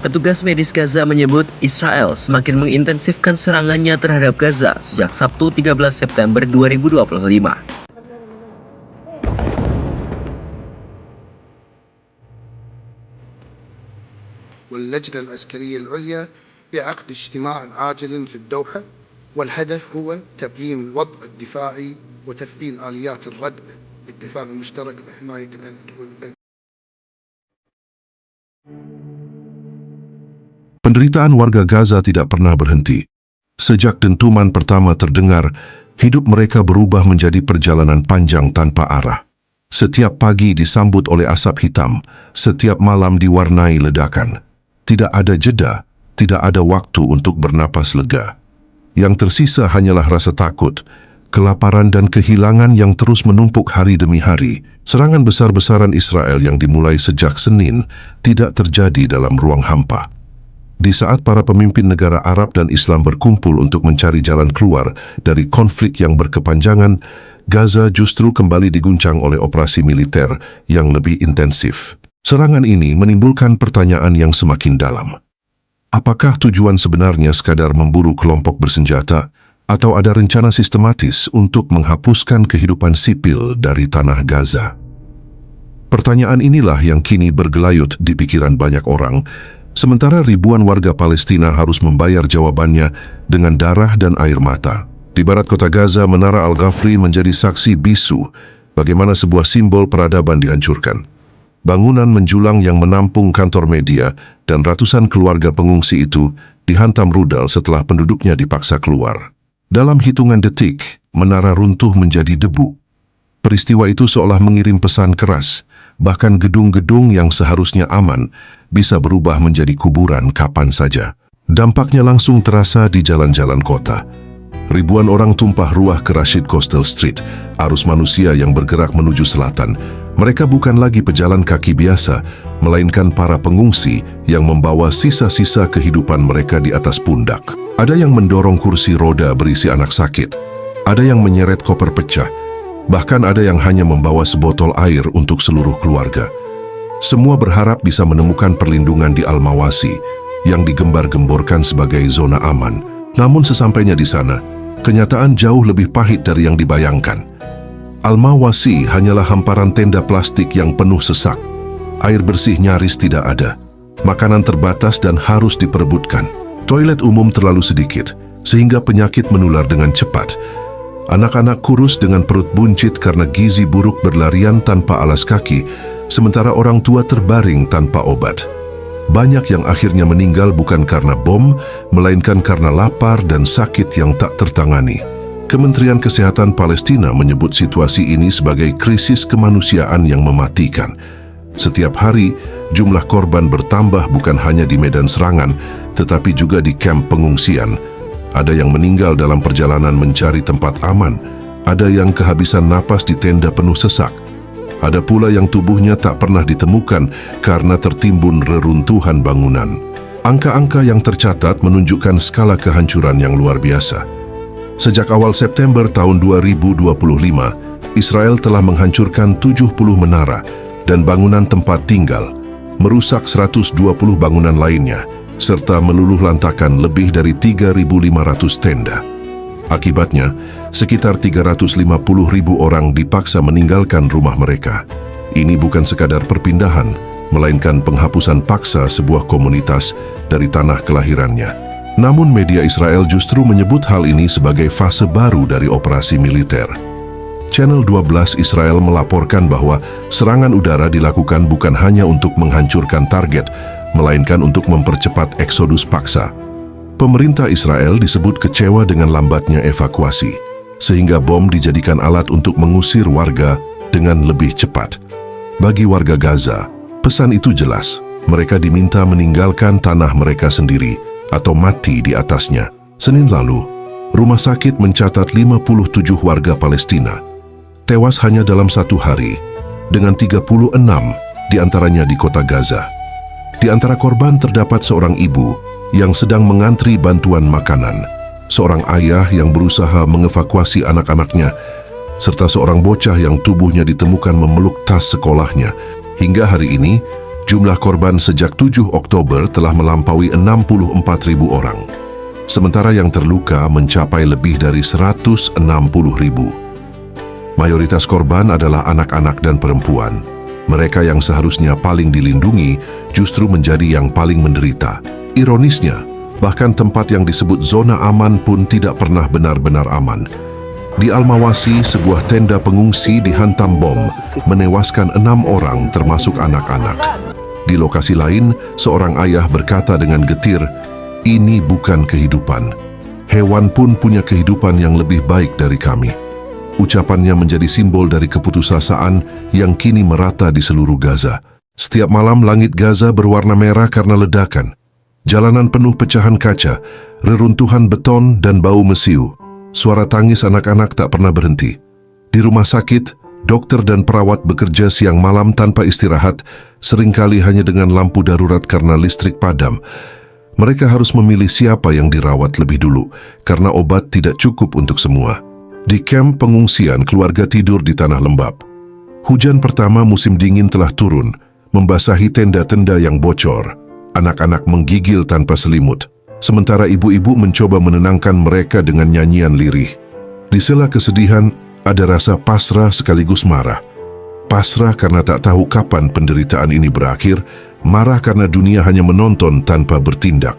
Petugas medis Gaza menyebut Israel semakin mengintensifkan serangannya terhadap Gaza sejak Sabtu 13 September 2025. واللجنة العسكرية العليا بعقد اجتماع عاجل في الدوحة، والهدف هو تبيين الوضع الدفاعي وتفعيل آليات الرد بالاتفاق المشترك لحماية الأمن. Penderitaan warga Gaza tidak pernah berhenti. Sejak dentuman pertama terdengar, hidup mereka berubah menjadi perjalanan panjang tanpa arah. Setiap pagi disambut oleh asap hitam, setiap malam diwarnai ledakan. Tidak ada jeda, tidak ada waktu untuk bernapas lega. Yang tersisa hanyalah rasa takut, kelaparan dan kehilangan yang terus menumpuk hari demi hari. Serangan besar-besaran Israel yang dimulai sejak Senin tidak terjadi dalam ruang hampa. Di saat para pemimpin negara Arab dan Islam berkumpul untuk mencari jalan keluar dari konflik yang berkepanjangan, Gaza justru kembali diguncang oleh operasi militer yang lebih intensif. Serangan ini menimbulkan pertanyaan yang semakin dalam. Apakah tujuan sebenarnya sekadar memburu kelompok bersenjata, atau ada rencana sistematis untuk menghapuskan kehidupan sipil dari tanah Gaza? Pertanyaan inilah yang kini bergelayut di pikiran banyak orang, sementara ribuan warga Palestina harus membayar jawabannya dengan darah dan air mata. Di barat kota Gaza, Menara Al-Ghafri menjadi saksi bisu bagaimana sebuah simbol peradaban dihancurkan. Bangunan menjulang yang menampung kantor media dan ratusan keluarga pengungsi itu dihantam rudal setelah penduduknya dipaksa keluar. Dalam hitungan detik, menara runtuh menjadi debu. Peristiwa itu seolah mengirim pesan keras, bahkan gedung-gedung yang seharusnya aman bisa berubah menjadi kuburan kapan saja. Dampaknya langsung terasa di jalan-jalan kota. Ribuan orang tumpah ruah ke Rashid Coastal Street, arus manusia yang bergerak menuju selatan. Mereka bukan lagi pejalan kaki biasa, melainkan para pengungsi yang membawa sisa-sisa kehidupan mereka di atas pundak. Ada yang mendorong kursi roda berisi anak sakit, ada yang menyeret koper pecah, bahkan ada yang hanya membawa sebotol air untuk seluruh keluarga. Semua berharap bisa menemukan perlindungan di Al-Mawasi yang digembar-gemborkan sebagai zona aman. Namun sesampainya di sana, kenyataan jauh lebih pahit dari yang dibayangkan. Al-Mawasi hanyalah hamparan tenda plastik yang penuh sesak. Air bersih nyaris tidak ada. Makanan terbatas dan harus diperebutkan. Toilet umum terlalu sedikit, sehingga penyakit menular dengan cepat. Anak-anak kurus dengan perut buncit karena gizi buruk berlarian tanpa alas kaki, sementara orang tua terbaring tanpa obat. Banyak yang akhirnya meninggal bukan karena bom, melainkan karena lapar dan sakit yang tak tertangani. Kementerian Kesehatan Palestina menyebut situasi ini sebagai krisis kemanusiaan yang mematikan. Setiap hari, jumlah korban bertambah bukan hanya di medan serangan, tetapi juga di kamp pengungsian. Ada yang meninggal dalam perjalanan mencari tempat aman, ada yang kehabisan napas di tenda penuh sesak. Ada pula yang tubuhnya tak pernah ditemukan karena tertimbun reruntuhan bangunan. Angka-angka yang tercatat menunjukkan skala kehancuran yang luar biasa. Sejak awal September tahun 2025, Israel telah menghancurkan 70 menara dan bangunan tempat tinggal, merusak 120 bangunan lainnya, serta meluluh lantakan lebih dari 3.500 tenda. Akibatnya, sekitar 350.000 orang dipaksa meninggalkan rumah mereka. Ini bukan sekadar perpindahan, melainkan penghapusan paksa sebuah komunitas dari tanah kelahirannya. Namun media Israel justru menyebut hal ini sebagai fase baru dari operasi militer. Channel 12 Israel melaporkan bahwa serangan udara dilakukan bukan hanya untuk menghancurkan target, melainkan untuk mempercepat eksodus paksa. Pemerintah Israel disebut kecewa dengan lambatnya evakuasi, sehingga bom dijadikan alat untuk mengusir warga dengan lebih cepat. Bagi warga Gaza, pesan itu jelas. Mereka diminta meninggalkan tanah mereka sendiri atau mati di atasnya. Senin lalu, rumah sakit mencatat 57 warga Palestina tewas hanya dalam satu hari, dengan 36 diantaranya di kota Gaza. Di antara korban terdapat seorang ibu yang sedang mengantri bantuan makanan, seorang ayah yang berusaha mengevakuasi anak-anaknya, serta seorang bocah yang tubuhnya ditemukan memeluk tas sekolahnya. Hingga hari ini, Jumlah korban sejak 7 Oktober telah melampaui 64.000 orang. Sementara yang terluka mencapai lebih dari 160.000. Mayoritas korban adalah anak-anak dan perempuan. Mereka yang seharusnya paling dilindungi justru menjadi yang paling menderita. Ironisnya, bahkan tempat yang disebut zona aman pun tidak pernah benar-benar aman. Di Al-Mawasi, sebuah tenda pengungsi dihantam bom, menewaskan 6 orang termasuk anak-anak. Di lokasi lain, seorang ayah berkata dengan getir, "Ini bukan kehidupan. Hewan pun punya kehidupan yang lebih baik dari kami." Ucapannya menjadi simbol dari keputusasaan yang kini merata di seluruh Gaza. Setiap malam langit Gaza berwarna merah karena ledakan. Jalanan penuh pecahan kaca, reruntuhan beton dan bau mesiu. Suara tangis anak-anak tak pernah berhenti. Di rumah sakit, dokter dan perawat bekerja siang malam tanpa istirahat, seringkali hanya dengan lampu darurat karena listrik padam. Mereka harus memilih siapa yang dirawat lebih dulu, karena obat tidak cukup untuk semua. Di kamp pengungsian, keluarga tidur di tanah lembab. Hujan pertama musim dingin telah turun, membasahi tenda-tenda yang bocor. Anak-anak menggigil tanpa selimut, sementara ibu-ibu mencoba menenangkan mereka dengan nyanyian lirih. Di sela kesedihan, ada rasa pasrah sekaligus marah. Pasrah karena tak tahu kapan penderitaan ini berakhir, marah karena dunia hanya menonton tanpa bertindak.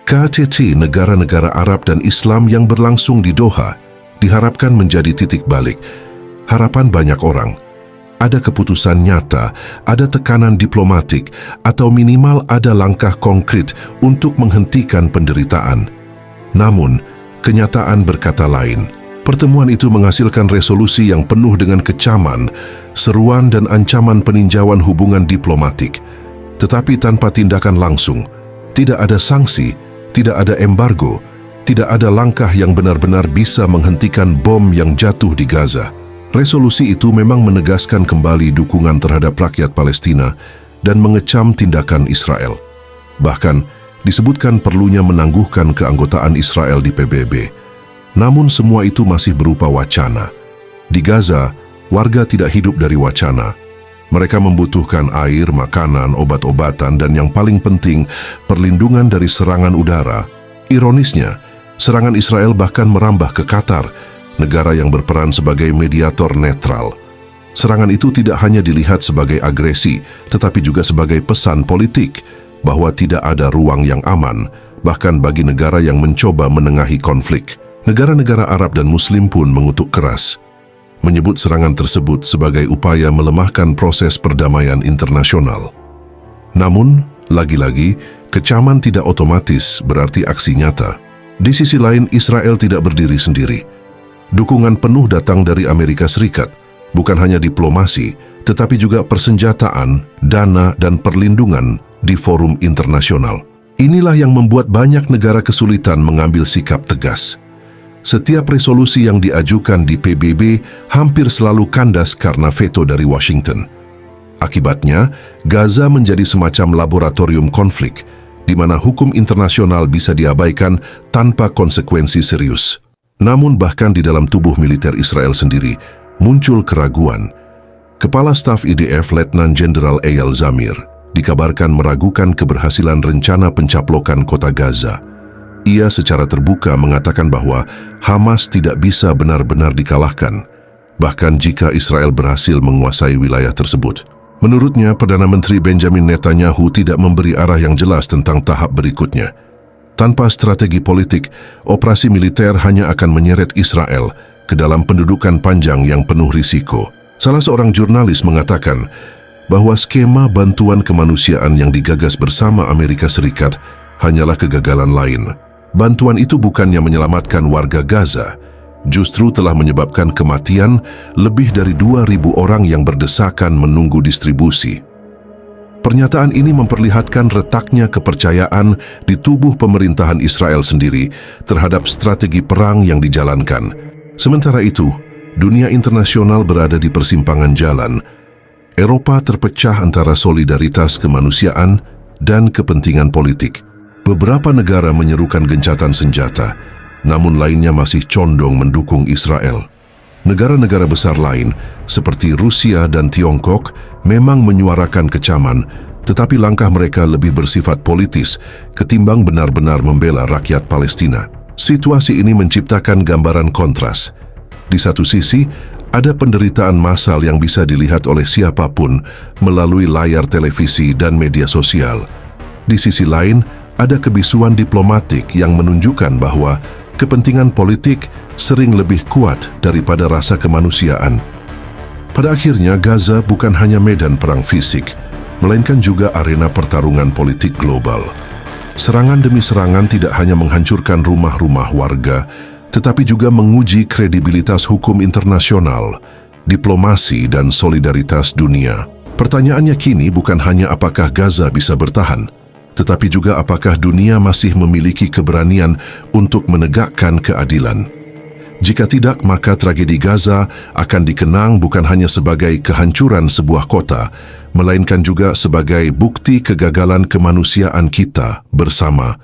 KTT negara-negara Arab dan Islam yang berlangsung di Doha diharapkan menjadi titik balik. Harapan banyak orang. Ada keputusan nyata, ada tekanan diplomatik, atau minimal ada langkah konkret untuk menghentikan penderitaan. Namun, kenyataan berkata lain. Pertemuan itu menghasilkan resolusi yang penuh dengan kecaman, seruan dan ancaman peninjauan hubungan diplomatik. Tetapi tanpa tindakan langsung, tidak ada sanksi, tidak ada embargo, tidak ada langkah yang benar-benar bisa menghentikan bom yang jatuh di Gaza. Resolusi itu memang menegaskan kembali dukungan terhadap rakyat Palestina dan mengecam tindakan Israel. Bahkan, disebutkan perlunya menangguhkan keanggotaan Israel di PBB. Namun semua itu masih berupa wacana. Di Gaza, warga tidak hidup dari wacana. Mereka membutuhkan air, makanan, obat-obatan, dan yang paling penting, perlindungan dari serangan udara. Ironisnya, serangan Israel bahkan merambah ke Qatar, negara yang berperan sebagai mediator netral. Serangan itu tidak hanya dilihat sebagai agresi, tetapi juga sebagai pesan politik bahwa tidak ada ruang yang aman, bahkan bagi negara yang mencoba menengahi konflik. Negara-negara Arab dan Muslim pun mengutuk keras, menyebut serangan tersebut sebagai upaya melemahkan proses perdamaian internasional. Namun, lagi-lagi, kecaman tidak otomatis berarti aksi nyata. Di sisi lain, Israel tidak berdiri sendiri. Dukungan penuh datang dari Amerika Serikat, bukan hanya diplomasi, tetapi juga persenjataan, dana, dan perlindungan di forum internasional. Inilah yang membuat banyak negara kesulitan mengambil sikap tegas. Setiap resolusi yang diajukan di PBB hampir selalu kandas karena veto dari Washington. Akibatnya, Gaza menjadi semacam laboratorium konflik, di mana hukum internasional bisa diabaikan tanpa konsekuensi serius. Namun bahkan di dalam tubuh militer Israel sendiri, muncul keraguan. Kepala Staf IDF Letnan Jenderal Eyal Zamir dikabarkan meragukan keberhasilan rencana pencaplokan kota Gaza. Ia secara terbuka mengatakan bahwa Hamas tidak bisa benar-benar dikalahkan, bahkan jika Israel berhasil menguasai wilayah tersebut. Menurutnya, Perdana Menteri Benjamin Netanyahu tidak memberi arah yang jelas tentang tahap berikutnya. Tanpa strategi politik, operasi militer hanya akan menyeret Israel ke dalam pendudukan panjang yang penuh risiko. Salah seorang jurnalis mengatakan bahwa skema bantuan kemanusiaan yang digagas bersama Amerika Serikat hanyalah kegagalan lain. Bantuan itu bukannya menyelamatkan warga Gaza, justru telah menyebabkan kematian lebih dari 2.000 orang yang berdesakan menunggu distribusi. Pernyataan ini memperlihatkan retaknya kepercayaan di tubuh pemerintahan Israel sendiri terhadap strategi perang yang dijalankan. Sementara itu, dunia internasional berada di persimpangan jalan. Eropa terpecah antara solidaritas kemanusiaan dan kepentingan politik. Beberapa negara menyerukan gencatan senjata, namun lainnya masih condong mendukung Israel. Negara-negara besar lain seperti Rusia dan Tiongkok memang menyuarakan kecaman, tetapi langkah mereka lebih bersifat politis ketimbang benar-benar membela rakyat Palestina. Situasi ini menciptakan gambaran kontras. Di satu sisi, ada penderitaan massal yang bisa dilihat oleh siapapun melalui layar televisi dan media sosial. Di sisi lain, ada kebisuan diplomatik yang menunjukkan bahwa kepentingan politik sering lebih kuat daripada rasa kemanusiaan. Pada akhirnya, Gaza bukan hanya medan perang fisik, melainkan juga arena pertarungan politik global. Serangan demi serangan tidak hanya menghancurkan rumah-rumah warga, tetapi juga menguji kredibilitas hukum internasional, diplomasi, dan solidaritas dunia. Pertanyaannya kini bukan hanya apakah Gaza bisa bertahan, tetapi juga apakah dunia masih memiliki keberanian untuk menegakkan keadilan. Jika tidak, maka tragedi Gaza akan dikenang bukan hanya sebagai kehancuran sebuah kota, melainkan juga sebagai bukti kegagalan kemanusiaan kita bersama